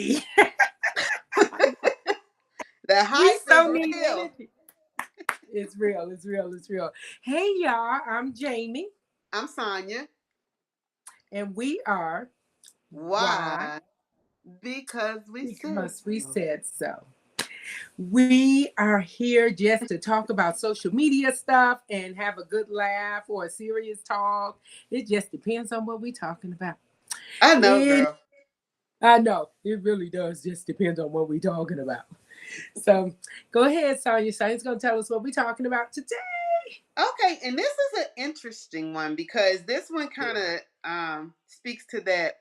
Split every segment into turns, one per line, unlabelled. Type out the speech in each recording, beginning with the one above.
energy.
The
We
hype is
so need
real.
energy. It's real. It's real. It's real. Hey, y'all. I'm Jamie,
I'm Sonia.
and we are Why?
Why? Because we said
Because we
so.
said so. We are here just to talk about social media stuff and have a good laugh or a serious talk. It just depends on what we're talking about.
I know,
It,
girl.
I know, it really does just depend on what we're talking about. So go ahead, Sonya. Sonya's going to tell us what we're talking about today.
Okay, and this is an interesting one because this one kind of speaks to that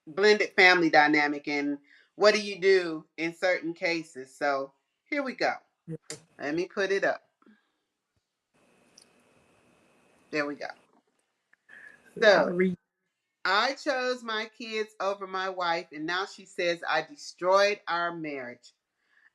blended family dynamic and what do you do in certain cases. So here we go. Let me put it up. There we go.
I'll
So
read.
I chose my kids over my wife, and now she says I destroyed our marriage.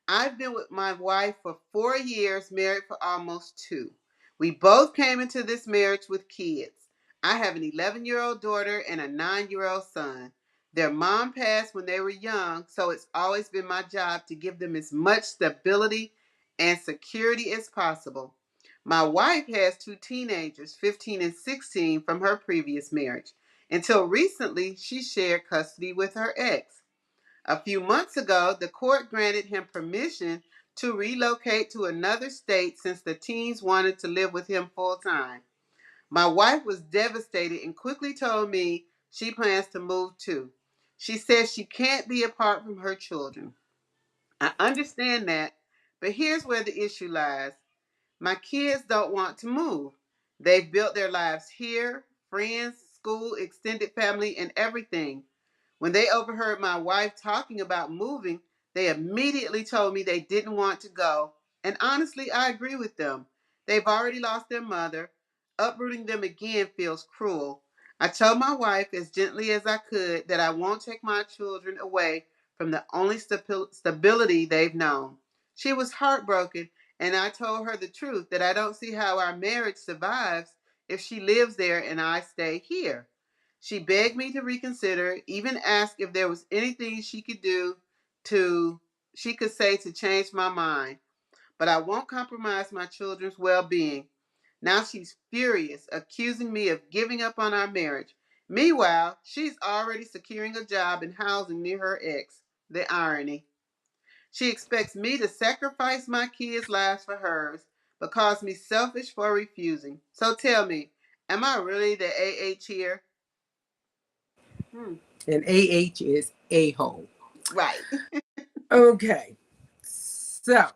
I've been with my wife for 4 years, married for almost two. We both came into this marriage with kids. I have an 11-year-old daughter and a 9-year-old son. Their mom passed when they were young, so it's always been my job to give them as much stability and security as possible. My wife has two teenagers, 15 and 16, from her previous marriage. Until recently, she shared custody with her ex. A few months ago, the court granted him permission to relocate to another state since the teens wanted to live with him full time. My wife was devastated and quickly told me she plans to move too. She says she can't be apart from her children. I understand that, but here's where the issue lies. My kids don't want to move. They've built their lives here, friends, school, extended family, and everything. When they overheard my wife talking about moving, they immediately told me they didn't want to go. And honestly, I agree with them. They've already lost their mother. Uprooting them again feels cruel. I told my wife as gently as I could that I won't take my children away from the only stability they've known. She was heartbroken, and I told her the truth that I don't see how our marriage survives if she lives there and I stay here. She begged me to reconsider, even asked if there was anything to she could say to change my mind. But I won't compromise my children's well-being. Now she's furious, accusing me of giving up on our marriage. Meanwhile, she's already securing a job and housing near her ex. The irony. She expects me to sacrifice my kids' lives for hers, but calls me selfish for refusing. So tell me, am I really the AH here? Hmm.
And AH is a hole.
Right.
Okay. So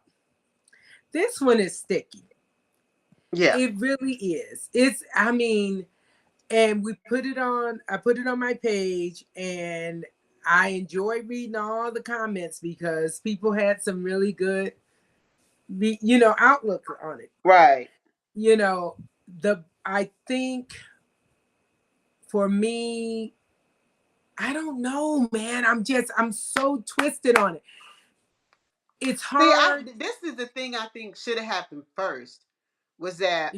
this one is sticky.
Yeah.
It really is. I mean, and I put it on my page, and I enjoy reading all the comments because people had some really good, outlook on it.
Right.
You know, I think for me, I don't know, man. I'm so twisted on it. It's
See,
hard.
this is the thing I think should have happened first was that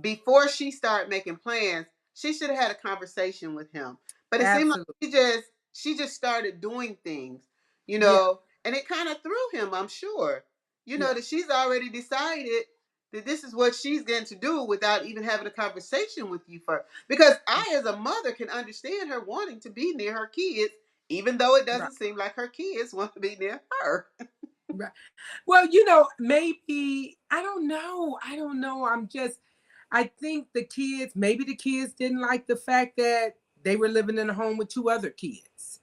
before she started making plans, she should have had a conversation with him. But it seemed like
Absolutely.
she just started doing things,
Yeah.
and it kind of threw him, I'm sure.
Yeah.
That she's already decided that this is what she's going to do without even having a conversation with you first. Because I, as a mother, can understand her wanting to be near her kids, even though it
Right.
doesn't seem like her kids want to be near her.
Right. Well, maybe I don't know. I don't know. I think maybe the kids didn't like the fact that they were living in a home with two other kids.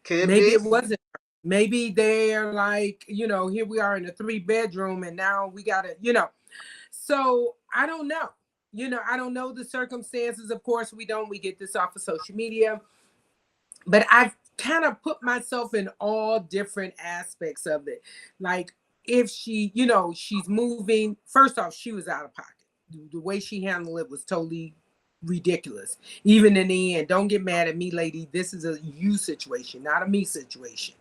Could
Maybe
be.
it wasn't. Maybe they're like, here we are in a 3-bedroom and now we gotta. So I don't know. I don't know the circumstances. Of course, we get this off of social media. But I've kind of put myself in all different aspects of it. Like if she's moving, first off, she was out of pocket. The way she handled it was totally ridiculous. Even in the end, don't get mad at me, lady. This is a you situation, not a me situation.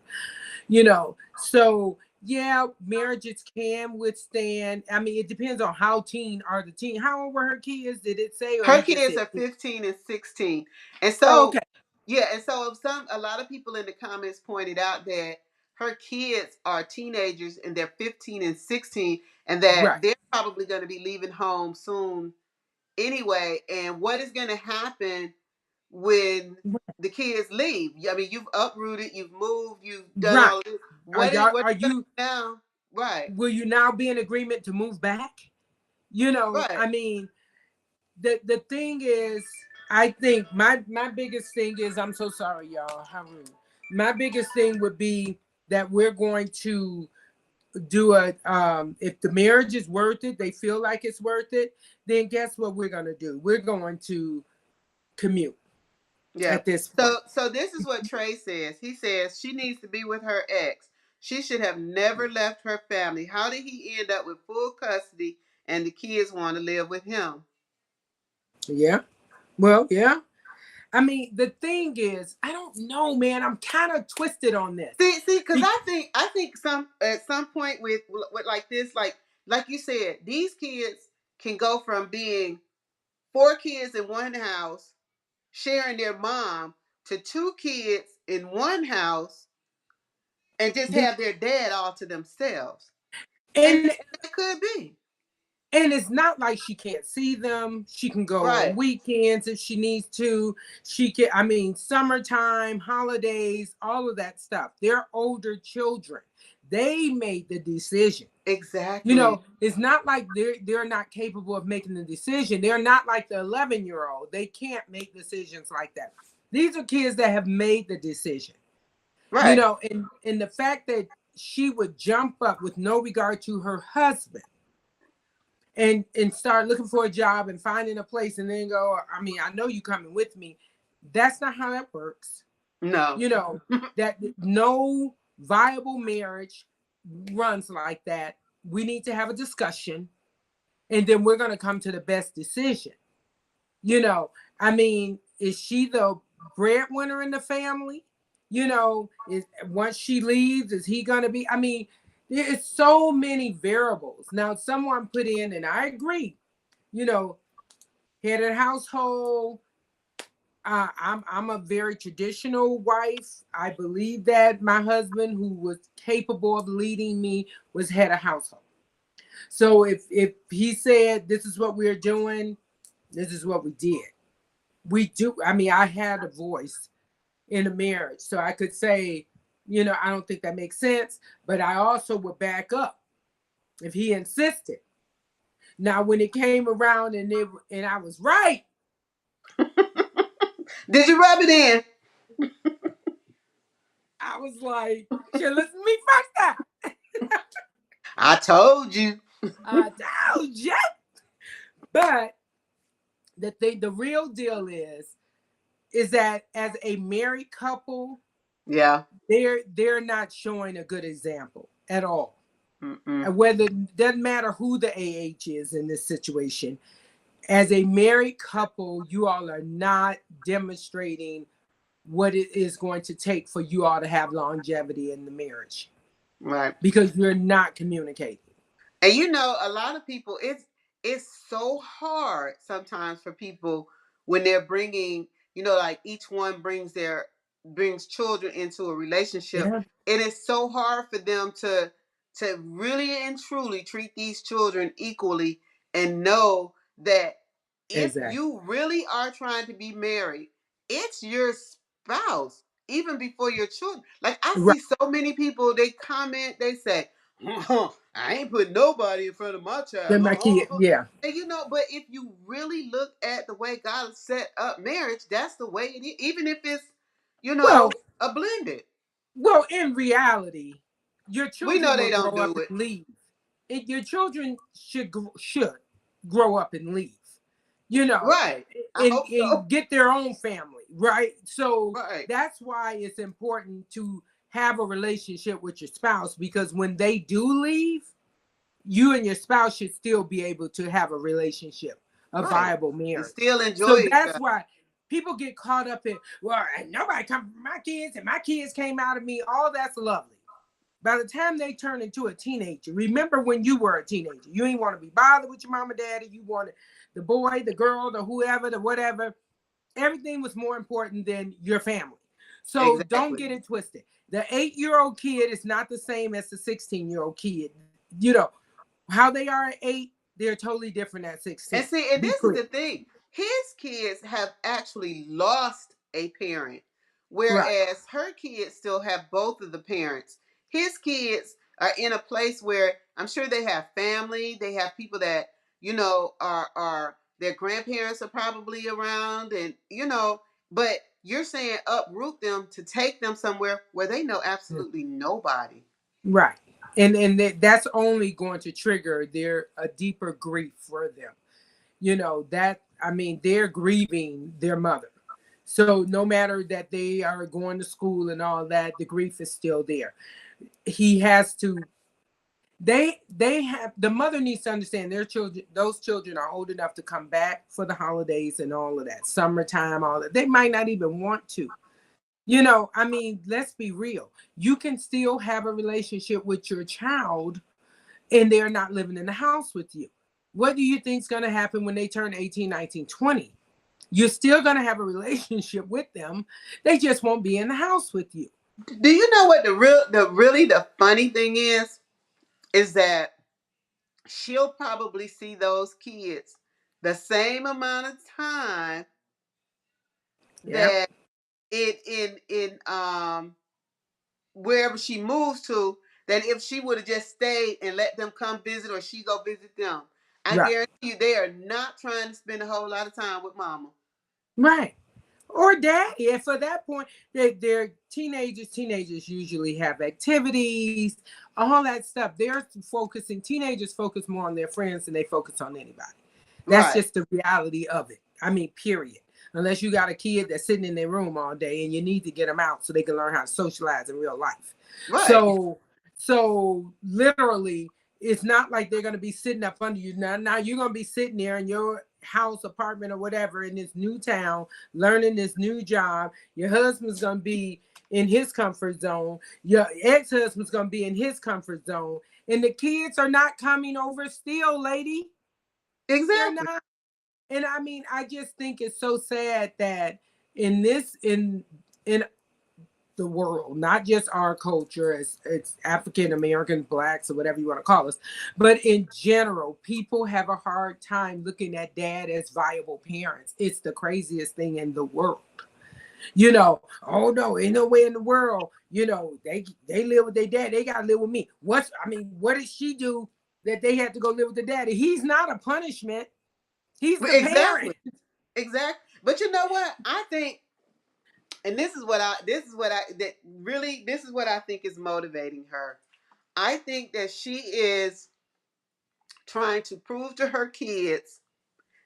So yeah, marriages can withstand. I mean, it depends on how teen are the teen. How old were her kids? Did it say, or
Her
he just
kids
said?
are 15 and 16. And
Oh,
so
okay.
Yeah, and so a lot of people in the comments pointed out that her kids are teenagers and they're 15 and 16, and that
Right.
they're probably going to be leaving home soon anyway. And what is going to happen when the kids leave? I mean, you've uprooted, you've moved, you've done
Right.
all this.
Are y'all,
What
are
is
you,
now? Right,
will you now be in agreement to move back? You know,
right.
I mean, the thing is, I think my biggest thing is, I'm so sorry, y'all. How rude. My biggest thing would be that we're going to do a if the marriage is worth it, they feel like it's worth it, then guess what we're gonna do? We're going to commute
Yeah.
at this point.
So this is what Trey says. He says she needs to be with her ex. She should have never left her family. How did he end up with full custody and the kids want to live with him?
Yeah. Well, yeah. I mean, the thing is, I don't know, man. I'm kind of twisted on this.
See, because I think some at some point with like this, like you said, these kids can go from being 4 kids in one house sharing their mom to 2 kids in one house and just
Yeah.
have their dad all to themselves. And
And
it could be.
and it's not like she can't see them. She can go on
Right.
weekends if she needs to. She can, I mean, summertime, holidays, all of that stuff. They're older children. They made the decision.
Exactly.
You know, it's not like they're not capable of making the decision. They're not like the 11-year-old. They can't make decisions like that. These are kids that have made the decision.
Right.
You know, and the fact that she would jump up with no regard to her husband and start looking for a job and finding a place and then go, I mean, I know you coming with me. That's not how that works.
No.
You know, that no viable marriage runs like that. We need to have a discussion and then we're going to come to the best decision. You know, I mean, is she the breadwinner in the family? You know, is once she leaves, is he going to be? I mean, there's so many variables. Now, someone put in, and I agree, you know, head of the household. I'm a very traditional wife. I believe that my husband, who was capable of leading me, was head of household. So if he said this is what we're doing, this is what we did. We do. I mean, I had a voice in a marriage, so I could say, you know, I don't think that makes sense, but I also would back up if he insisted. Now, when it came around and I was right,
did you rub it in?
I was like, "Should listen to me first time."
I told you.
I told you. But the real deal is that as a married couple,
yeah,
they're not showing a good example at all.
Mm-mm.
Whether doesn't matter who the AH is in this situation. As a married couple, you all are not demonstrating what it is going to take for you all to have longevity in the marriage.
Right.
Because you're not communicating.
And you know, a lot of people, it's so hard sometimes for people when they're bringing, you know, like each one brings children into a relationship.
Yeah.
It is so hard for them to really and truly treat these children equally and know that if
Exactly.
you really are trying to be married, it's your spouse even before your children. Like I
Right.
see so many people, they comment, they say, I ain't putting nobody in front of my child.
My kid, yeah.
And you know, but if you really look at the way God set up marriage, that's the way it is. Even if it's, you know, a blended.
Well, in reality, your
We know
children
they
will
don't
grow
do
up
it.
and leave. Your children should grow up and leave. You know,
Right. I hope so.
and get their own family, right? So
Right.
that's why it's important to have a relationship with your spouse, because when they do leave, you and your spouse should still be able to have a relationship, a
Right.
viable
And
marriage.
still enjoy
So
each
that's
other.
why people get caught up in, well, ain't nobody come from my kids and my kids came out of me. All that's lovely. By the time they turn into a teenager, remember when you were a teenager, you ain't want to be bothered with your mom and daddy. You wanted the boy, the girl, the whoever, the whatever. everything was more important than your family. So don't
Exactly.
get it twisted. The 8-year-old kid is not the same as the 16-year-old kid. You know, how they are at 8, they're totally different at
And
16.
see, and
Be
this is
clear.
the thing. His kids have actually lost a parent,
Right.
whereas her kids still have both of the parents. His kids are in a place where I'm sure they have family, they have people that, are their grandparents are probably around, and but you're saying uproot them to take them somewhere where they know absolutely nobody.
Right. And that's only going to trigger their a deeper grief for them. You know, that I mean, they're grieving their mother. So no matter that they are going to school and all that, the grief is still there. He has to they have the mother needs to understand their children, those children are old enough to come back for the holidays and all of that. Summertime, all that. They might not even want to. You know, I mean, let's be real. You can still have a relationship with your child and they're not living in the house with you. What do you think is going to happen when they turn 18, 19, 20? You're still going to have a relationship with them. They just won't be in the house with you.
Do you know what the funny thing is that she'll probably see those kids the same amount of time
Yeah.
that in wherever she moves to, than if she would have just stayed and let them come visit, or she go visit them. I
Right.
guarantee you they are not trying to spend a whole lot of time with mama.
Right. Or daddy. And for that point, they're teenagers. Teenagers usually have activities, all that stuff. They're focusing, teenagers focus more on their friends than they focus on anybody. That's
Right.
just the reality of it. I mean, period. Unless you got a kid that's sitting in their room all day and you need to get them out so they can learn how to socialize in real life.
Right.
So literally, it's not like they're gonna be sitting up under you. Now you're gonna be sitting there in your house, apartment, or whatever in this new town, learning this new job. Your husband's gonna be in his comfort zone. Your ex-husband's gonna be in his comfort zone. And the kids are not coming over still, lady. They're
Exactly.
not. And I mean, I just think it's so sad that in the world, not just our culture as it's African American, blacks, or whatever you want to call us, but in general, people have a hard time looking at dad as viable parents. It's the craziest thing in the world. You know, oh no, ain't no way in the world. You know, they live with their dad. They gotta live with me. What did she do that they had to go live with the daddy? He's not a punishment. He's the
Exactly.
parent.
Exactly. But you know what? I think, and this is what I think is motivating her. I think that she is trying to prove to her kids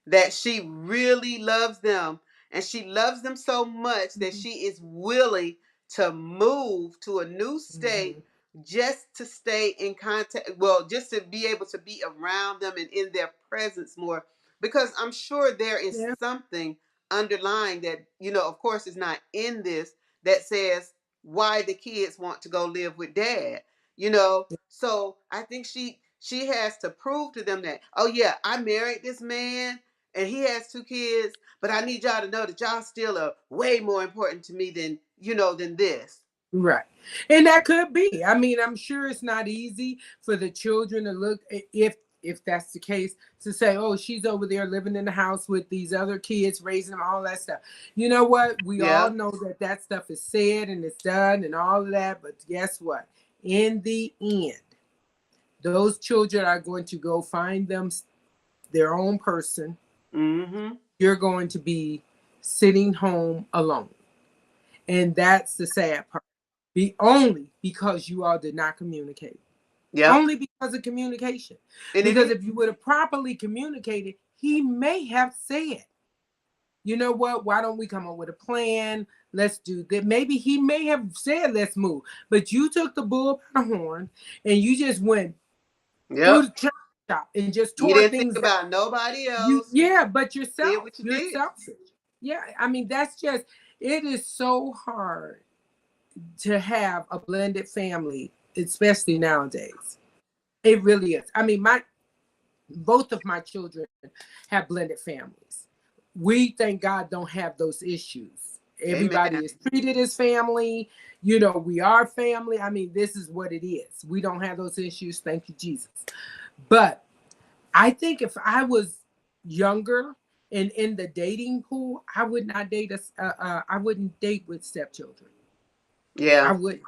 that she really loves them, and she loves them so much that she is willing to move to a new state
Mhm.
just to stay in contact, well, just to be able to be around them and in their presence more, because I'm sure there is
Yeah.
something underlying that, of course is not in this, that says why the kids want to go live with dad. So I think she has to prove to them that, oh yeah, I married this man and he has 2 kids, but I need y'all to know that y'all still are way more important to me than this.
Right. And that could be. I mean, I'm sure it's not easy for the children to look if that's the case, to say, oh, she's over there living in the house with these other kids, raising them, all that stuff. You know what? We all
Yeah.
know that that stuff is said and it's done and all of that. But guess what? In the end, those children are going to go find them their own person.
Mm-hmm.
You're going to be sitting home alone. And that's the sad part. Be only because you all did not communicate.
Yep.
Only because of communication.
And it
Because
is.
if you would have properly communicated, he may have said, you know what, why don't we come up with a plan? Let's do that. Maybe he may have said, let's move. But you took the bull by the horn and you just went through
Yep.
the chop shop and just
You
tore
didn't think
things down.
about nobody
You,
else.
yeah, but
Did
yourself,
what you
you're
did.
selfish. Yeah, I mean, that's just, it is so hard to have a blended family, especially nowadays. It really is. I mean, both of my children have blended families. We, thank God, don't have those issues. Everybody
Amen.
is treated as family. You know, we are family. I mean, this is what it is. We don't have those issues. Thank you, Jesus. But I think if I was younger and in the dating pool, I would not date I wouldn't date with stepchildren. I
Yeah.
wouldn't,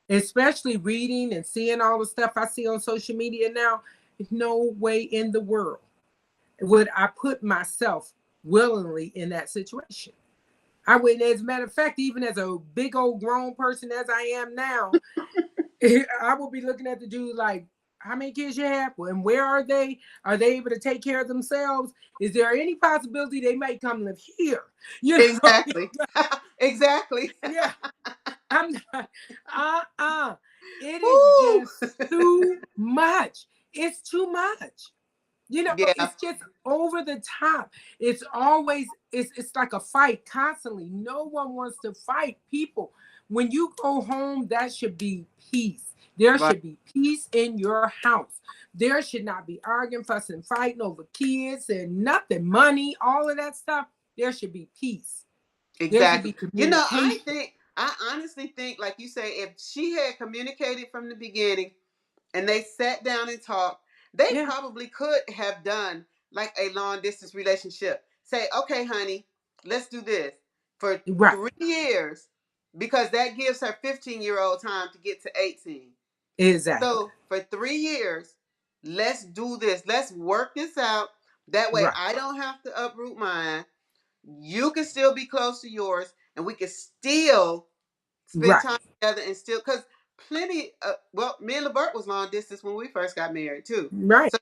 especially reading and seeing all the stuff I see on social media now. No way in the world would I put myself willingly in that situation. I wouldn't. As a matter of fact, even as a big old grown person as I am now, I will be looking at the dude like, how many kids you have? And where are they? Are they able to take care of themselves? Is there any possibility they might come live here? You know?
Exactly. Exactly.
Yeah. I'm not, It is
Woo!
just too much. It's too much. You know,
Yeah.
it's just over the top. It's always, it's like a fight constantly. No one wants to fight people. When you go home, that should be peace. There
Right.
should be peace in your house. There should not be arguing, fussing, fighting over kids and nothing, money, all of that stuff. There should be peace. There should be
Exactly.
communication.
I honestly think, like you say, if she had communicated from the beginning and they sat down and talked, they
Yeah,
probably could have done like a long distance relationship. Say, okay, honey, let's do this for
right,
3 years because that gives her 15-year-old time to get to 18.
exactly,
So for 3 years, let's do this. Let's work this out. That way
right,
I don't have to uproot mine. You can still be close to yours, and we can still spend
right,
time together and still because well, me and Levert was long distance when we first got married too.
right,
So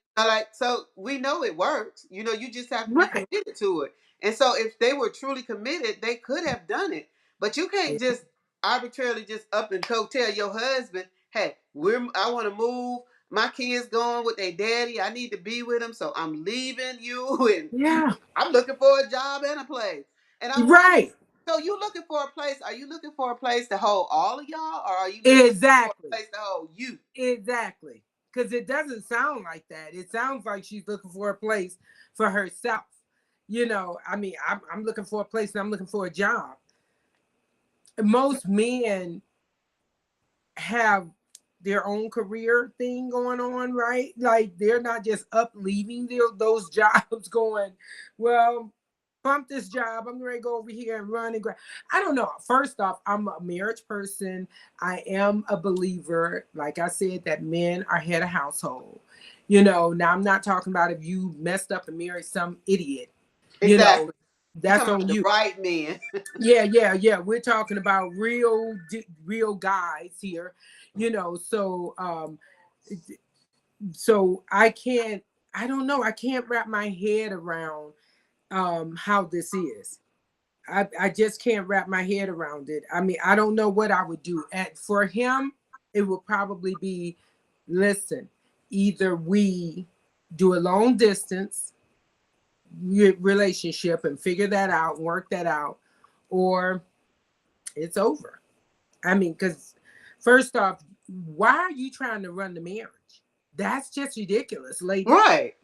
so we know it works. You just have to be
right.
committed to it. And so if they were truly committed, they could have done it. But you can't just arbitrarily just up and go tell your husband, hey, I want to move. My kids going with their daddy. I need to be with them, so I'm leaving you and
Yeah,
I'm looking for a job and a place. And I'm wondering,
right.
so you looking for a place? Are you looking for a place to hold all of y'all, or are you looking for a
Exactly.
place to hold you?
Exactly. Because it doesn't sound like that. It sounds like she's looking for a place for herself. You know, I mean, I'm looking for a place and I'm looking for a job. Most men have their own career thing going on, right? Like they're not just up leaving those jobs going, well, bump this job. I'm ready to go over here and run and grab. I don't know. First off, I'm a marriage person. I am a believer, like I said, that men are head of household. You know, now I'm not talking about if you messed up and married some idiot, you know,
Exactly. You
that's
talking about
on
the
you.
right men?
Yeah. We're talking about real guys here, you know. So I don't know. I can't wrap my head around how this is. I just can't wrap my head around it. I mean, I don't know what I would do. And for him, it would probably be, listen, either we do a long distance relationship and figure that out, work that out, or it's over. I mean, because first off, why are you trying to run the marriage? That's just ridiculous, ladies.
Right.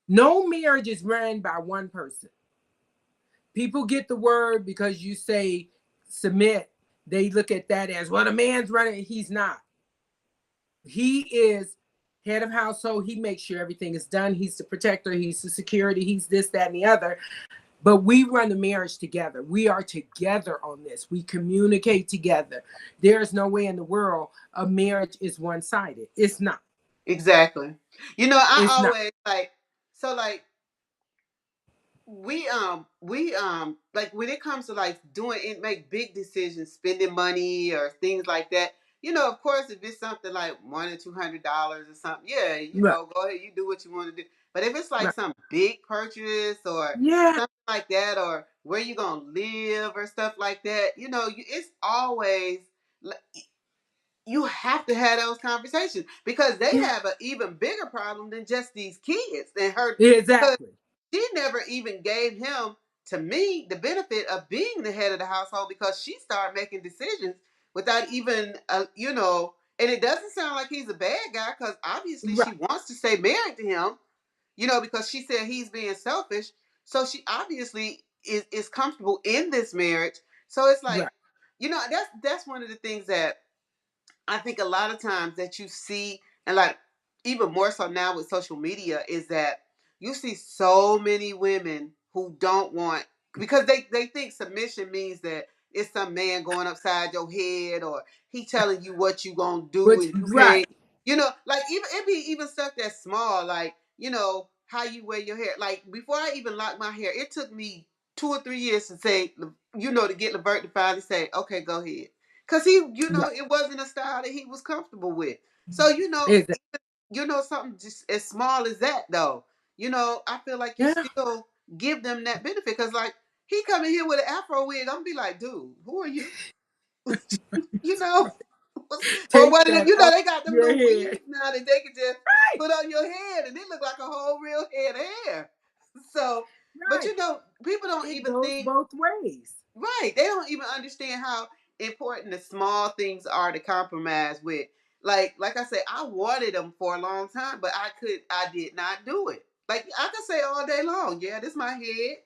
No marriage is run by one person. People get the word because you say submit. They look at that as, well, the man's running. He's not. He is head of household. He makes sure everything is done. He's the protector. He's the security. He's this, that, and the other. But we run the marriage together. We are together on this. We communicate together. There's no way in the world a marriage is one-sided. It's not.
Exactly. I
It's not.
always like like when it comes to like doing it, make big decisions, spending money or things like that. Of course, if it's something like $100 or $200 or something, yeah,
Right.
go ahead, you do what you want to do. But if it's like
Right.
some big purchase or
Yeah.
something like that, or where you gonna live or stuff like that, it's always like, you have to have those conversations because they
Yeah.
have an even bigger problem than just these kids and her because
Exactly.
she never even gave him, to me, the benefit of being the head of the household because she started making decisions without even, and it doesn't sound like he's a bad guy because obviously she
Right.
wants to stay married to him, because she said he's being selfish. So she obviously is comfortable in this marriage. So it's like,
Right.
that's one of the things that I think a lot of times that you see, and like even more so now with social media, is that you see so many women who don't want, because they think submission means that it's some man going upside your head, or he telling you what you gonna do,
Which
and you
right.
can't, like even it be even stuff that's small, like how you wear your hair. Like before I even locked my hair, it took me 2 or 3 years to say, to get Levert to finally say, okay, go ahead. Cause
Right.
it wasn't a style that he was comfortable with. So,
Exactly.
something just as small as that though, I feel like you
Yeah.
still give them that benefit. Cause like he coming here with an Afro wig, I'm gonna be like, dude, who are you? you know, or
Take
one of them,
that off
they got them
your
little
head.
wigs now that they can just
Right.
put on your head and it look like a whole real head of hair. So, but
Right.
people don't
It
even
goes
think.
both ways.
Right. They don't even understand how important the small things are to compromise with. Like I said, I wanted them for a long time, but I did not do it. Like I could say all day long, yeah, this is my head.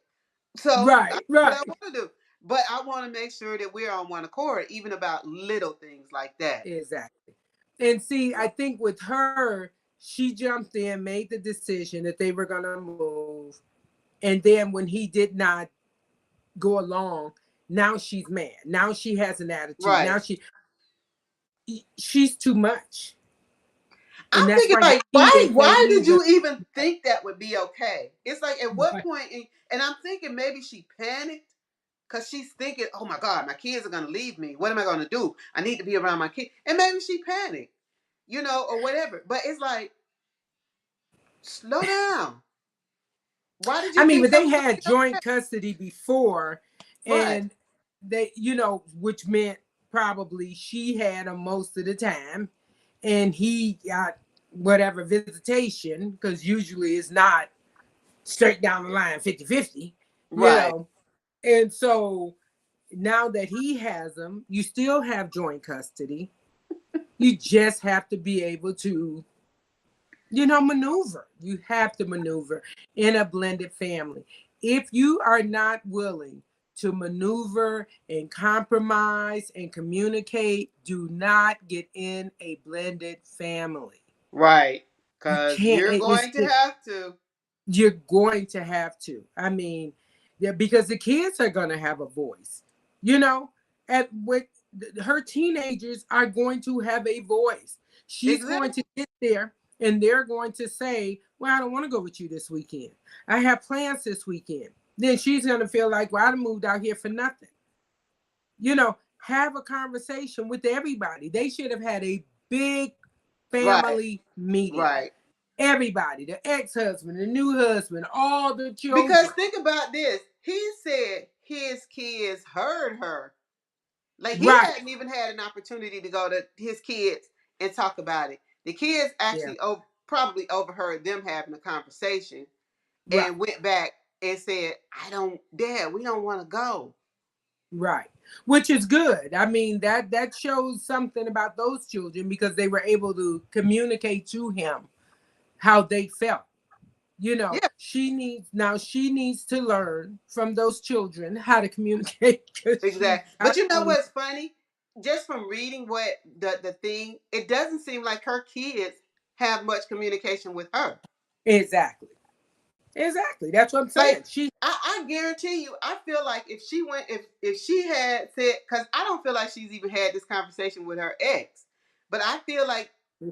So
Right.
that's what I
Right.
want to do. But I want to make sure that we're on one accord, even about little things like that.
Exactly. And see, I think with her, she jumped in, made the decision that they were going to move. And then when he did not go along, now she's mad. Now she has an attitude.
Right.
Now she's too much.
I'm
And that's
thinking
why
like,
they say
why did
he's a
you even think that would be okay? It's like at what
right.
point, and I'm thinking maybe she panicked. Because she's thinking, oh my God, my kids are going to leave me. What am I going to do? I need to be around my kids. And maybe she panicked, or whatever. But it's like, slow down. Why did
I
you
mean,
think
but
that
they
was going to
had
be okay?
joint custody before,
Right,
and they, which meant probably she had him most of the time, and he got whatever visitation, because usually it's not straight down the line 50-50, you
right,
know. And so now that he has them, you still have joint custody. You just have to be able to, maneuver. You have to maneuver in a blended family. If you are not willing to maneuver and compromise and communicate, do not get in a blended family.
right.
You
Because
can't,
you're going to have to.
you're going to have to. I mean, yeah, because the kids are going to have a voice, and with her teenagers are going to have a voice. She's going
Exactly.
to get there and they're going to say, well, I don't want to go with you this weekend. I have plans this weekend. Then she's going to feel like, well, I moved out here for nothing. Have a conversation with everybody. They should have had a big
Right,
family meeting.
right.
Everybody, the ex-husband, the new husband, all the
Because
children.
think about this. He said his kids heard her. Like he
Right.
hadn't even had an opportunity to go to his kids and talk about it. The kids
Yeah.
actually probably overheard them having a conversation
Right.
and went back and said, Dad, we don't want to go.
Right. Which is good. I mean, that shows something about those children because they were able to communicate to him how they felt.
Yeah,
She needs to learn from those children how to communicate because she's
exactly.
not
But you know
only
what's funny? Just from reading what the thing, it doesn't seem like her kids have much communication with her.
exactly. Exactly. That's what I'm saying.
Like I guarantee you, I feel like if she had said, because I don't feel like she's even had this conversation with her ex, but I feel like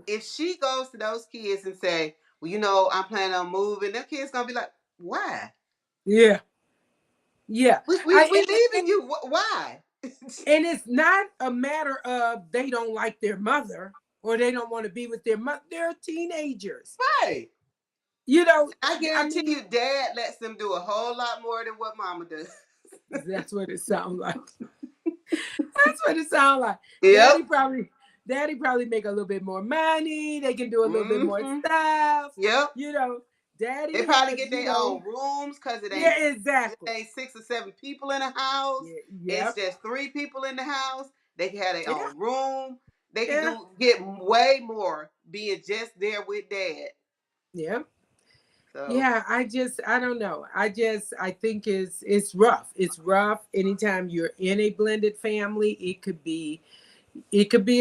if she goes to those kids and say, well, I'm planning on moving, their kids gonna be like, why?
Yeah. Yeah.
We leaving you. Why?
And it's not a matter of they don't like their mother or they don't want to be with their mother. They're teenagers.
Right.
You know,
I
I
guarantee
mean,
you, Dad lets them do a whole lot more than what Mama does.
that's what it sounds like. That's what it sounds like.
Yep.
Daddy probably make a little bit more money. They can do a little bit more
Mm-hmm.
stuff.
Yep.
You know,
They
daddy
probably
has,
get their own rooms because
yeah,
it
exactly.
ain't 6 or 7 people in a house.
Yeah,
It's
yep.
just 3 people in the house. They can have their
Yeah,
own room. They can
yeah,
get way more being just there with Dad.
yeah.
So
Yeah, I don't know. I think it's rough. It's rough. Anytime you're in a blended family, it could be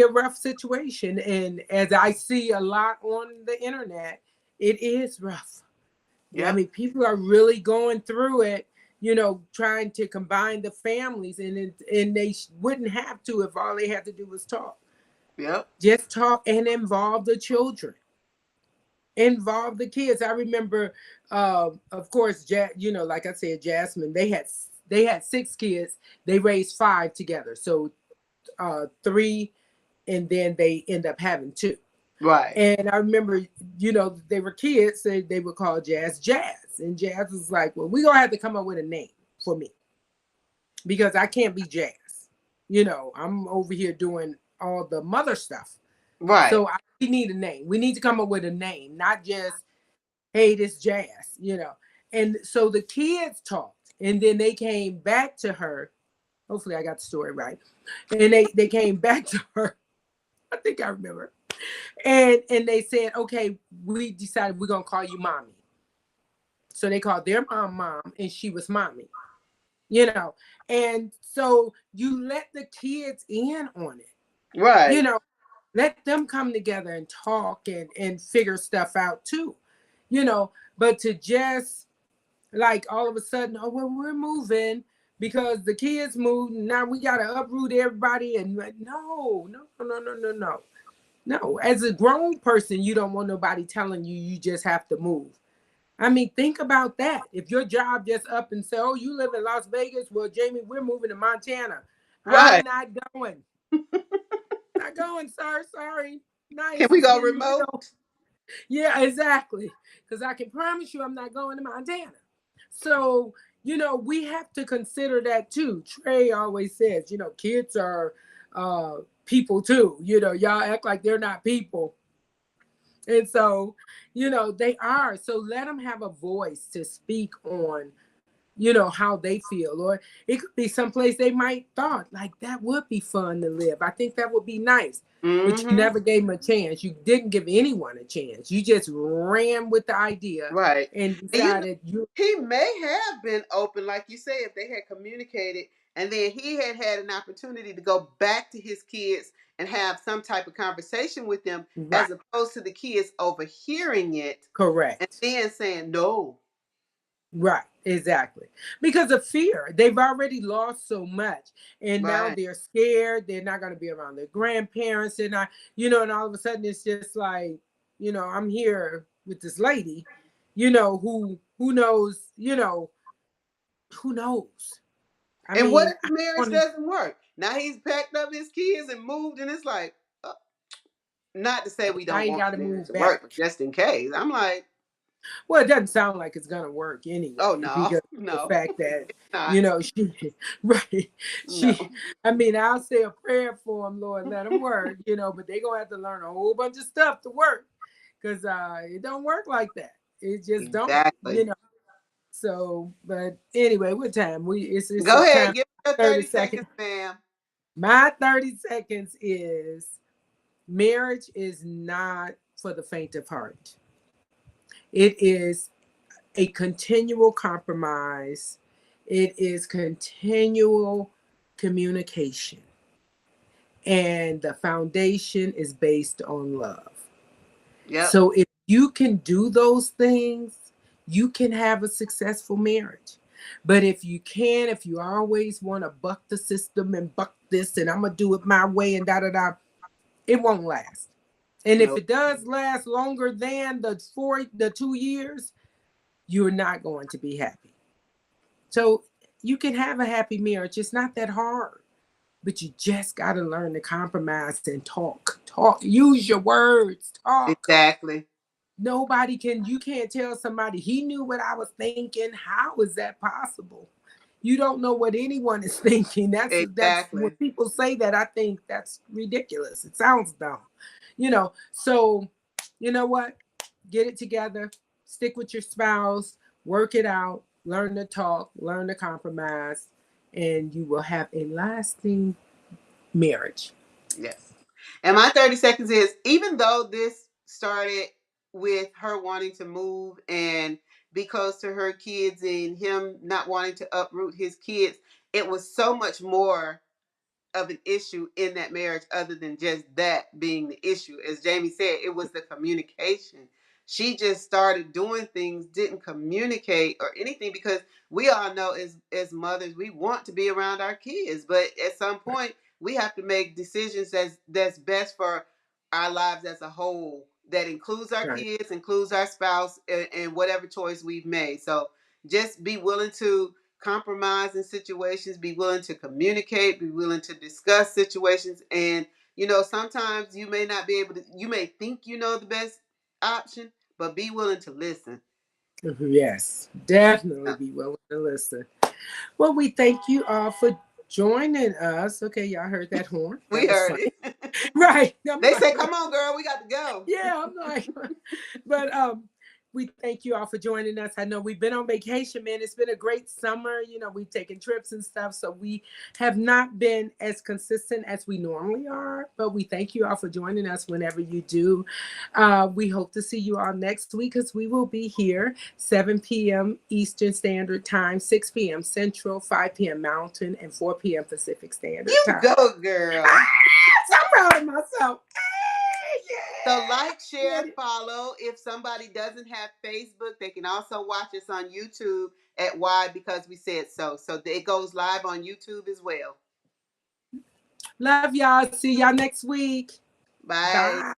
a rough situation. And as I see a lot on the internet, it is rough. I
yep,
mean, people are really going through it, trying to combine the families, and they wouldn't have to if all they had to do was talk.
yep,
Just talk and involve the children, involve the kids. I remember, of course, like I said, Jasmine. They had 6 kids. They raised 5 together, so 3, and then they end up having 2.
right,
And I remember, they were kids, so they would call Jazz Jazz. And Jazz was like, well, we're going to have to come up with a name for me because I can't be Jazz. I'm over here doing all the mother stuff.
right,
So we need a name. We need to come up with a name, not just, hey, this Jazz. And so the kids talked, and then they came back to her. Hopefully I got the story right. And they came back to her. I think I remember. And they said, okay, we decided we're gonna call you mommy. So they called their mom, and she was mommy. You know, and so you let the kids in on it. You
right.
know, let them come together and talk and figure stuff out too. But to just like all of a sudden, oh well, we're moving because the kids moved. Now we gotta uproot everybody and like, no, no, no, no, no, no. No, as a grown person, you don't want nobody telling you you just have to move. I mean, think about that. If your job just up and say, "Oh, you live in Las Vegas," well, Jamie, we're moving to Montana. I'm
Right.
not going. Not going, sir. Sorry.
Can
Nice.
we go
And,
remote?
yeah, exactly. Because I can promise you, I'm not going to Montana. So, we have to consider that too. Trey always says, kids are people too. Y'all act like they're not people. And so, they are. So let them have a voice to speak on, how they feel. Or it could be someplace they might thought like that would be fun to live. I think that would be nice. But you
Mm-hmm.
never gave them a chance. You didn't give anyone a chance. You just ran with the idea
Right.
and
And
decided you
he may have been open, like you say, if they had communicated and then he had had an opportunity to go back to his kids and have some type of conversation with them
right.
as opposed to the kids overhearing it and
Correct.
then saying no.
Right, exactly. Because of fear. They've already lost so much. And now
Right.
they're scared. They're not going to be around their grandparents. They're not, and all of a sudden it's just like, I'm here with this lady, who knows, who knows. I
And what
mean,
if
I
the marriage
want to,
doesn't work? Now he's packed up his kids and moved, and it's like, not to say we
now
don't
you
want
got to
the marriage
move
to work, but
back.
just in case. I'm like,
Well, it doesn't sound like it's gonna work
oh
anyway
no,
because the
no,
fact that
not.
she right
No.
I mean I'll say a prayer for them, Lord, let them work, but they gonna have to learn a whole bunch of stuff to work because it don't work like that. It just don't,
Exactly.
So, but anyway, what time it's
Go
a
ahead,
time.
give me your
30
30
seconds.
seconds, ma'am.
My 30 seconds is marriage is not for the faint of heart. It is a continual compromise. It is continual communication. And the foundation is based on love.
Yep.
So if you can do those things, you can have a successful marriage. But if you always want to buck the system and buck this and I'm going to do it my way and da da da, it won't last. And if
Nope.
it does last longer than the 2 years, you're not going to be happy. So you can have a happy marriage. It's not that hard, but you just got to learn to compromise and talk. Talk. Use your words. Talk.
Exactly.
You can't tell somebody he knew what I was thinking. How is that possible? You don't know what anyone is thinking. That's when
Exactly.
people say that, I think that's ridiculous. It sounds dumb. So you know what? Get it together, stick with your spouse, work it out, learn to talk, learn to compromise, and you will have a lasting marriage.
Yes. And my 30 seconds is even though this started with her wanting to move and be close to her kids and him not wanting to uproot his kids, it was so much more of an issue in that marriage other than just that being the issue. As Jamie said, it was the communication. She just started doing things, didn't communicate or anything, because we all know as mothers, we want to be around our kids, but at some point we have to make decisions that's best for our lives as a whole. That includes our
Right.
kids, includes our spouse, and whatever choice we've made. So just be willing to compromise in situations, be willing to communicate, be willing to discuss situations. And, sometimes you may not be able to, you may think you know the best option, but be willing to listen.
Yes, definitely be willing to listen. Well, we thank you all for joining us. Okay, y'all heard that horn.
We
That was
heard
funny.
it.
Right.
They say, come on, girl, we got to go.
Yeah, I'm like, but we thank you all for joining us. I know we've been on vacation, man. It's been a great summer. We've taken trips and stuff, so we have not been as consistent as we normally are. But we thank you all for joining us whenever you do. We hope to see you all next week, because we will be here 7 p.m. Eastern Standard Time, 6 p.m. Central, 5 p.m. Mountain, and 4 p.m. Pacific Standard Time.
You go, girl.
So proud of myself.
So like, share, follow. If somebody doesn't have Facebook, they can also watch us on YouTube at Why Because We Said So. So it goes live on YouTube as well.
Love y'all. See y'all next week.
Bye.
Bye.